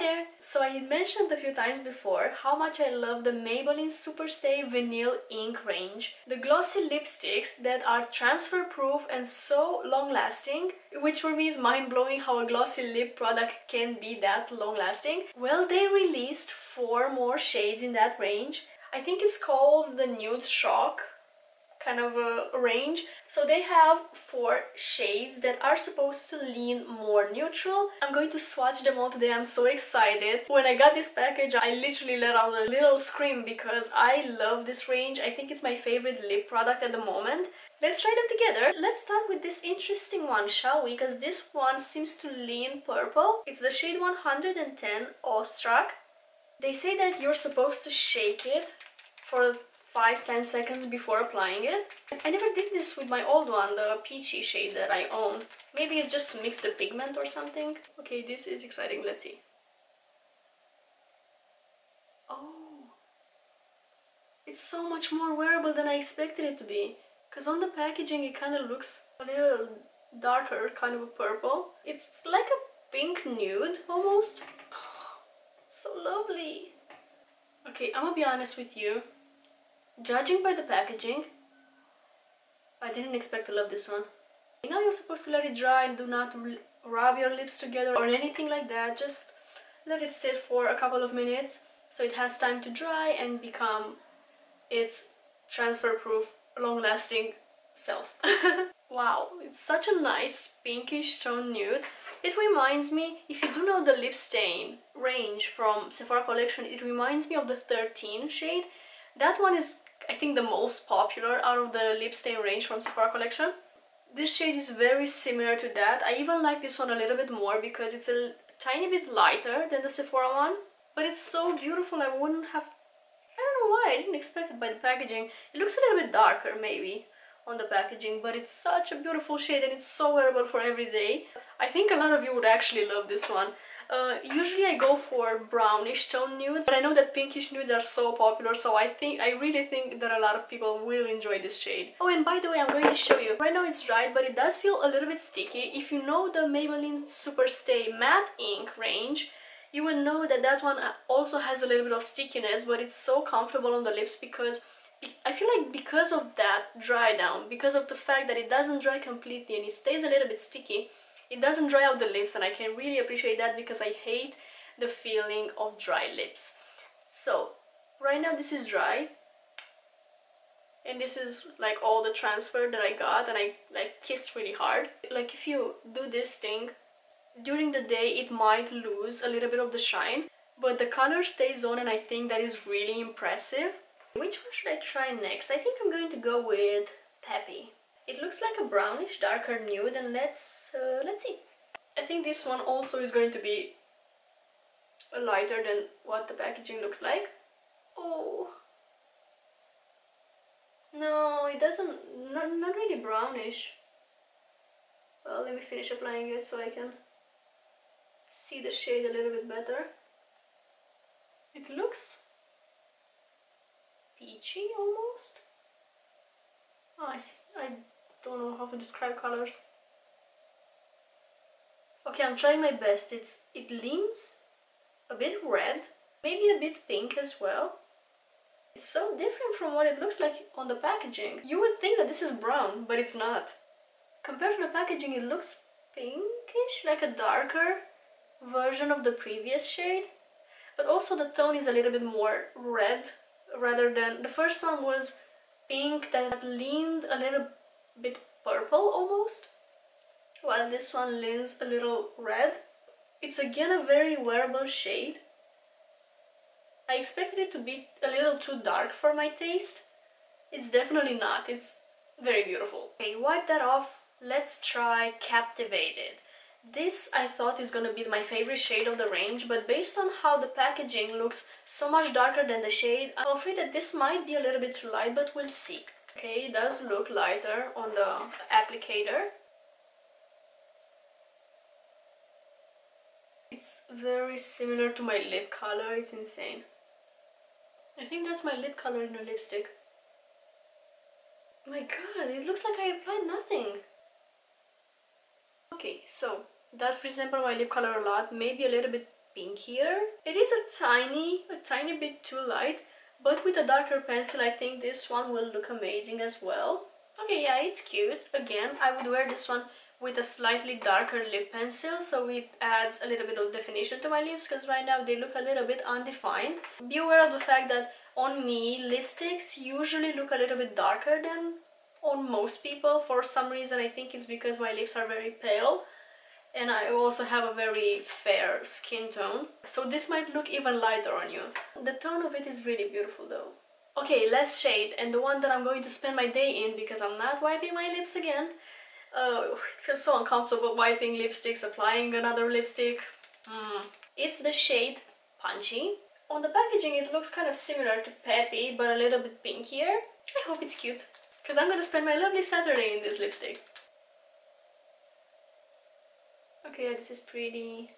there! So I mentioned a few times before how much I love the Maybelline Superstay Vanille Ink range. The glossy lipsticks that are transfer proof and so long lasting, which for me is mind-blowing how a glossy lip product can be that long lasting. Well, they released 4 more shades in that range. I think it's called the Nude Shock kind of a range. So they have 4 shades that are supposed to lean more neutral. I'm going to swatch them all today. I'm so excited. When I got this package, I literally let out a little scream because I love this range. I think it's my favorite lip product at the moment. Let's try them together. Let's start with this interesting one, shall we? Because this one seems to lean purple. It's the shade 110 Awestruck. They say that you're supposed to shake it for 5-10 seconds before applying it. I never did this with my old one, the peachy shade that I own. Maybe it's just to mix the pigment or something. Okay, this is exciting. Let's see. Oh, it's so much more wearable than I expected it to be. Because on the packaging it kind of looks a little darker, kind of a purple. It's like a pink nude almost. So lovely. Okay, I'm gonna be honest with you. Judging by the packaging, I didn't expect to love this one. Now you're supposed to let it dry and do not rub your lips together or anything like that. Just let it sit for a couple of minutes so it has time to dry and become its transfer-proof, long-lasting self. Wow, it's such a nice pinkish tone nude. It reminds me, if you do know the lip stain range from Sephora collection, it reminds me of the 13 shade. That one is, I think, the most popular out of the lip stain range from Sephora collection. This shade is very similar to that. I even like this one a little bit more because it's a tiny bit lighter than the Sephora one. But it's so beautiful, I wouldn't have... I don't know why, I didn't expect it by the packaging. It looks a little bit darker maybe on the packaging, but it's such a beautiful shade and it's so wearable for every day. I think a lot of you would actually love this one. Usually I go for brownish tone nudes, but I know that pinkish nudes are so popular, so I really think that a lot of people will enjoy this shade. Oh, and by the way, I'm going to show you. Right now it's dried, but it does feel a little bit sticky. If you know the Maybelline Superstay Matte Ink range, you will know that that one also has a little bit of stickiness, but it's so comfortable on the lips because I feel like because of that dry down, because of the fact that it doesn't dry completely and it stays a little bit sticky, it doesn't dry out the lips, and I can really appreciate that because I hate the feeling of dry lips. So right now this is dry, and this is like all the transfer that I got, and I like kissed really hard. Like if you do this thing during the day, it might lose a little bit of the shine, but the color stays on, and I think that is really impressive. Which one should I try next? I think I'm going to go with Peppy. It looks like a brownish, darker nude, and let's see. I think this one also is going to be lighter than what the packaging looks like. Oh no, it doesn't. Not really brownish. Well, let me finish applying it so I can see the shade a little bit better. It looks peachy almost. I don't know how to describe colors. Okay, I'm trying my best. It leans a bit red, maybe a bit pink as well. It's so different from what it looks like on the packaging. You would think that this is brown, but it's not. Compared to the packaging, it looks pinkish, like a darker version of the previous shade. But also the tone is a little bit more red rather than... The first one was pink that leaned a little bit purple almost, while this one leans a little red. It's again a very wearable shade. I expected it to be a little too dark for my taste. It's definitely not. It's very beautiful. Okay, wipe that off. Let's try Captivated. This I thought is gonna be my favorite shade of the range, but based on how the packaging looks so much darker than the shade, I'm afraid that this might be a little bit too light, but we'll see. Okay, it does look lighter on the applicator. It's very similar to my lip color, it's insane. I think that's my lip color in a lipstick. Oh my god, it looks like I applied nothing. Okay, so it does resemble my lip color a lot, maybe a little bit pinkier. It is a tiny bit too light, but with a darker pencil I think this one will look amazing as well. Okay, yeah, it's cute. Again, I would wear this one with a slightly darker lip pencil, so it adds a little bit of definition to my lips, because right now they look a little bit undefined. Be aware of the fact that on me, lipsticks usually look a little bit darker than on most people. For some reason, I think it's because my lips are very pale, and I also have a very fair skin tone, so this might look even lighter on you. The tone of it is really beautiful though. Okay, last shade, and the one that I'm going to spend my day in because I'm not wiping my lips again. Oh, it feels so uncomfortable wiping lipsticks, applying another lipstick. It's the shade Punchy. On the packaging it looks kind of similar to Peppy, but a little bit pinkier. I hope it's cute, because I'm gonna spend my lovely Saturday in this lipstick. Okay, yeah, this is pretty.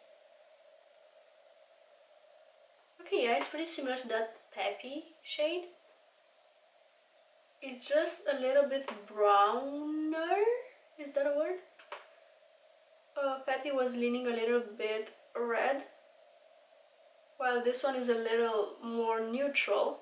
Okay, yeah, it's pretty similar to that Peppy shade. It's just a little bit browner. Is that a word? Peppy was leaning a little bit red, while this one is a little more neutral.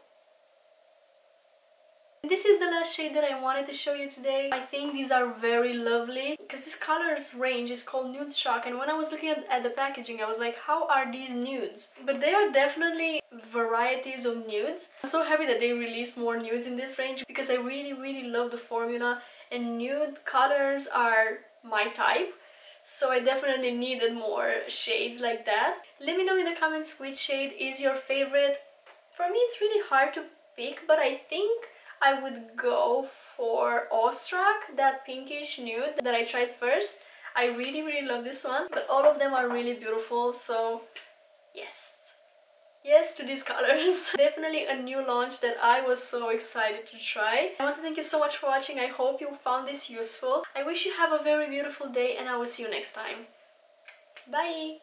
This is the last shade that I wanted to show you today. I think these are very lovely because this colors range is called Nude Shock, and when I was looking at the packaging I was like, how are these nudes? But they are definitely varieties of nudes. I'm so happy that they released more nudes in this range because I really love the formula, and nude colors are my type. So I definitely needed more shades like that. Let me know in the comments which shade is your favorite. For me it's really hard to pick, but I think I would go for Awestruck, that pinkish nude that I tried first. I really love this one, but all of them are really beautiful, so yes. Yes to these colors. Definitely a new launch that I was so excited to try. I want to thank you so much for watching. I hope you found this useful. I wish you have a very beautiful day, and I will see you next time. Bye!